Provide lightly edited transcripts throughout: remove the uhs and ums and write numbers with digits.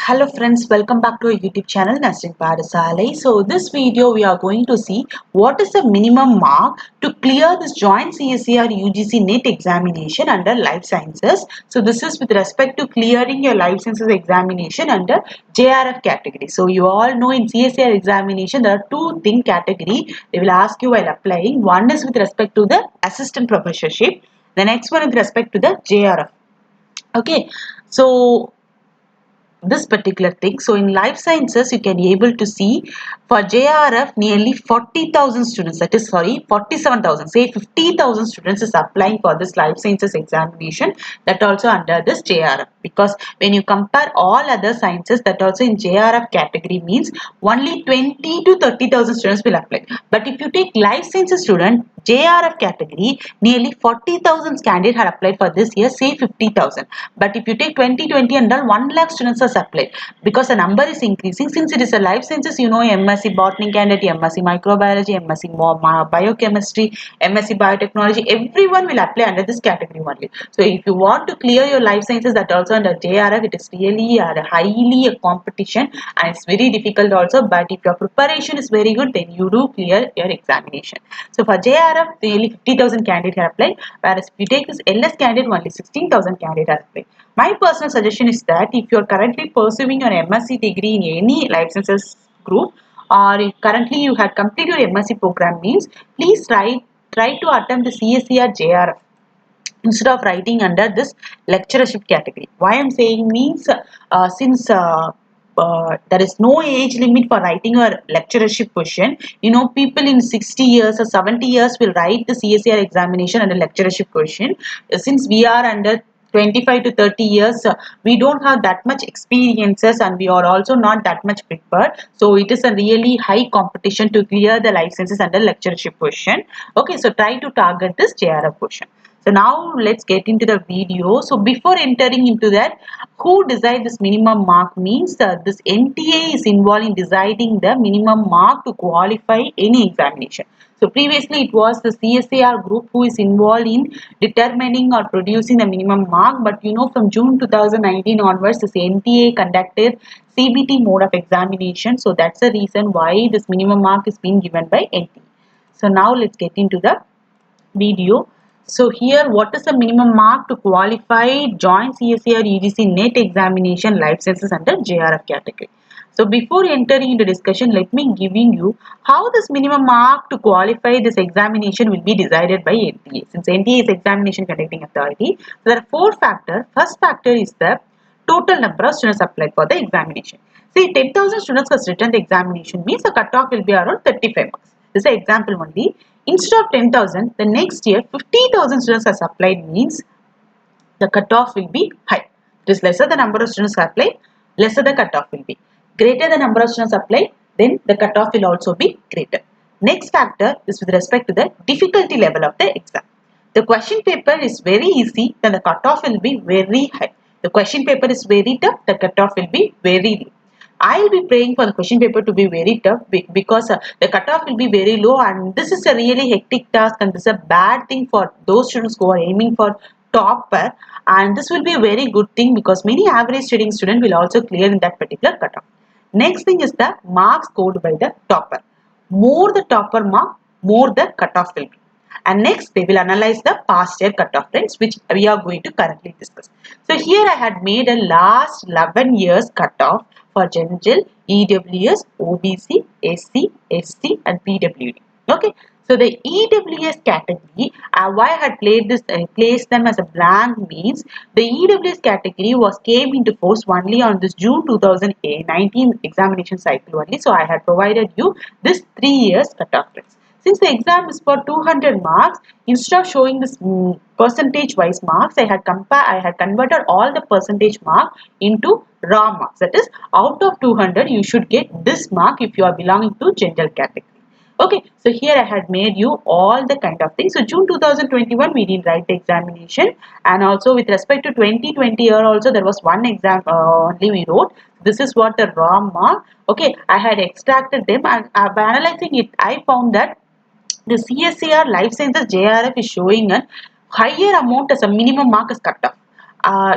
Hello friends, welcome back to our YouTube channel Nesting Padasale. So this video we are going to see what is the minimum mark to clear this joint CSIR UGC NET examination under Life Sciences. So this is with respect to clearing your Life Sciences examination under JRF category. So you all know in CSIR examination there are two thing category they will ask you while applying. One is with respect to the assistant professorship. The next one with respect to the JRF. Okay, so this particular thing. So in life sciences, you can be able to see for JRF nearly 40,000 students, that is 47,000, say 50,000 students is applying for this life sciences examination, that also under this JRF, because when you compare all other sciences, that also in JRF category means only 20 to 30,000 students will apply. But if you take life sciences student, JRF category, nearly 40,000 candidates had applied for this year, say 50,000. But if you take 2020 and all, 1 lakh students are applied because the number is increasing. Since it is a life sciences, you know, MSc botany candidate, MSc microbiology, MSc biochemistry, MSc biotechnology, everyone will apply under this category only. So if you want to clear your life sciences, that also under JRF, it is really a highly a competition and it's very difficult also. But if your preparation is very good, then you do clear your examination. So for JRF, nearly 50,000 candidates have applied, whereas if you take this LS candidate, only 16,000 candidates have applied. My personal suggestion is that if you are currently pursuing your MSc degree in any life sciences group, or if currently you had completed your MSc program means, please try to attempt the CSIR JRF instead of writing under this lecturership category. Why I'm saying means since there is no age limit for writing a lecturership question. You know, people in 60 years or 70 years will write the CSIR examination under lecturership question. Since we are under 25 to 30 years, we don't have that much experiences and we are also not that much prepared. So it is a really high competition to clear the licenses under lecturership question. Okay, so try to target this JRF question. So now let's get into the video. So before entering into that, who decide this minimum mark means this NTA is involved in deciding the minimum mark to qualify any examination. So previously it was the CSIR group who is involved in determining or producing the minimum mark. But you know, from June 2019 onwards, this NTA conducted CBT mode of examination. So that's the reason why this minimum mark is being given by NTA. So now let's get into the video. So here, what is the minimum mark to qualify joint CSIR UGC NET examination life sciences under JRF category? So before entering into discussion, let me giving you how this minimum mark to qualify this examination will be decided by NTA. Since NTA is examination conducting authority, so there are four factors. First factor is the total number of students applied for the examination. See, 10,000 students has written the examination means the cutoff will be around 35 marks. This is an example only. Instead of 10,000, the next year 50,000 students has applied means the cutoff will be high. It is lesser the number of students applied, lesser the cutoff will be. Greater the number of students applied, then the cutoff will also be greater. Next factor is with respect to the difficulty level of the exam. The question paper is very easy, then the cutoff will be very high. The question paper is very tough, the cutoff will be very low. I'll be praying for the question paper to be very tough because the cutoff will be very low, and this is a really hectic task and this is a bad thing for those students who are aiming for topper, and this will be a very good thing because many average studying student will also clear in that particular cutoff. Next thing is the marks scored by the topper. More the topper mark, more the cutoff will be. And next they will analyze the past year cutoff rates, which we are going to currently discuss. So here I had made a last 11 years cutoff for general, EWS, OBC, SC, ST and PWD. Okay. So the EWS category, why I had placed them as a blank means the EWS category was came into force only on this June 2019 examination cycle only. So I had provided you this 3 years cutoff rates. Since the exam is for 200 marks, instead of showing this percentage wise marks, I had converted all the percentage mark into raw marks. That is, out of 200, you should get this mark if you are belonging to general category. Okay, so here I had made you all the kind of things. So June 2021, we did write the examination, and also with respect to 2020 year also there was one exam only we wrote. This is what the raw mark. Okay, I had extracted them, and by analyzing it, I found that the CSIR Life Sciences JRF is showing a higher amount as a minimum mark is cut off.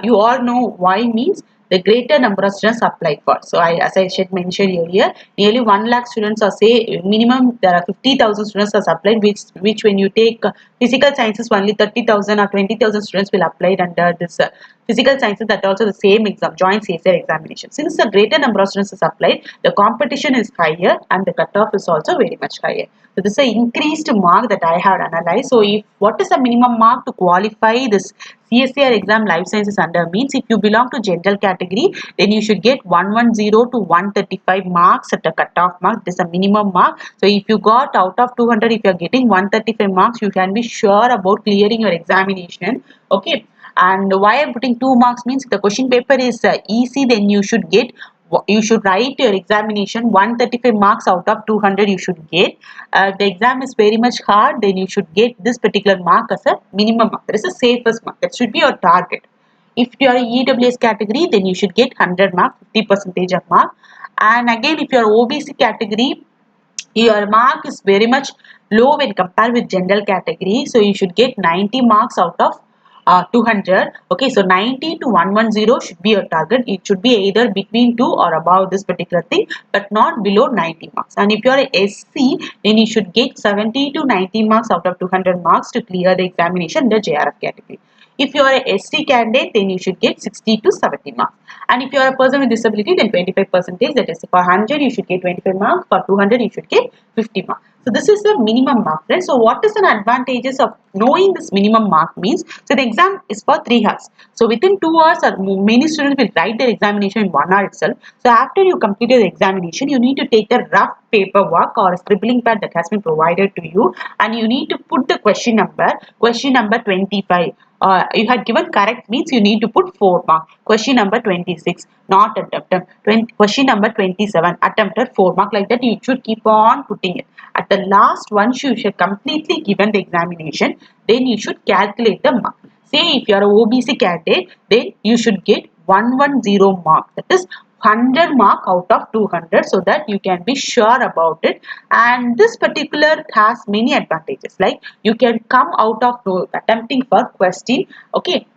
You all know why means the greater number of students applied for. So as I should mention earlier, nearly 1 lakh students, or say minimum there are 50,000 students are applied, which when you take physical sciences, only 30,000 or 20,000 students will apply under this physical sciences, that also the same exam, joint CSIR examination. Since the greater number of students is applied, the competition is higher and the cutoff is also very much higher. So this is an increased mark that I have analyzed. So if what is the minimum mark to qualify this CSIR exam life sciences under, means if you belong to general category, then you should get 110 to 135 marks at the cutoff mark. This is a minimum mark. So if you got out of 200, if you are getting 135 marks, you can be sure about clearing your examination. Okay. And why I'm putting 2 marks means, if the question paper is easy, then you should write your examination 135 marks out of 200 you should get. The exam is very much hard, then you should get this particular mark as a minimum mark. That is the safest mark. That should be your target. If you are a EWS category, then you should get 100 mark, 50% of mark. And again, if you are OBC category, your mark is very much low when compared with general category, so you should get 90 marks out of 200. Okay, so 90 to 110 should be your target. It should be either between 2 or above this particular thing, but not below 90 marks. And if you are a SC, then you should get 70 to 90 marks out of 200 marks to clear the examination in the JRF category. If you are a ST candidate, then you should get 60 to 70 marks. And if you are a person with disability, then 25%, that is for 100 you should get 25 marks, for 200 you should get 50 marks. So this is the minimum mark, friends. So what is an advantages of knowing this minimum mark means? So the exam is for 3 hours. So within 2 hours, or many students will write their examination in 1 hour itself. So after you completed the examination, you need to take a rough paperwork or a scribbling pad that has been provided to you, and you need to put the question number 25. You had given correct means you need to put 4 mark. Question number 26, not attempted. Question number 27, attempted 4 mark. Like that, you should keep on putting it. At the last, once you should completely given the examination, then you should calculate the mark. Say if you are a OBC candidate, then you should get 110 mark. That is 100 mark out of 200, so that you can be sure about it. And this particular has many advantages, like you can come out of attempting for question. Okay,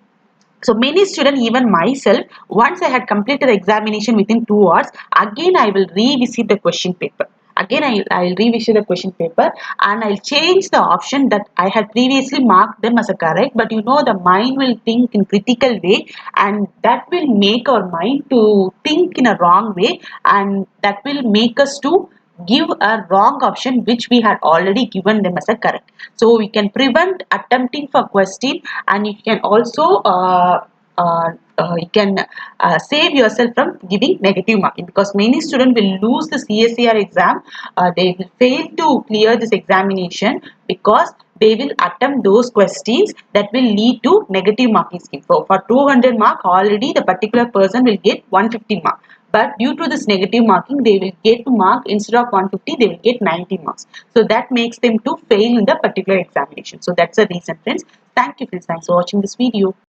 so many students, even myself, once I had completed the examination within 2 hours, again I will revisit the question paper. Again, I'll revisit the question paper, and I'll change the option that I had previously marked them as a correct. But you know, the mind will think in critical way, and that will make our mind to think in a wrong way, and that will make us to give a wrong option which we had already given them as a correct. So we can prevent attempting for question, and you can also you can save yourself from giving negative marking, because many students will lose the CSIR exam. They will fail to clear this examination because they will attempt those questions that will lead to negative marking scheme. So for 200 mark, already the particular person will get 150 mark. But due to this negative marking, they will get mark, instead of 150, they will get 90 marks. So that makes them to fail in the particular examination. So that's the reason, friends. Thank you, friends. Thanks for watching this video.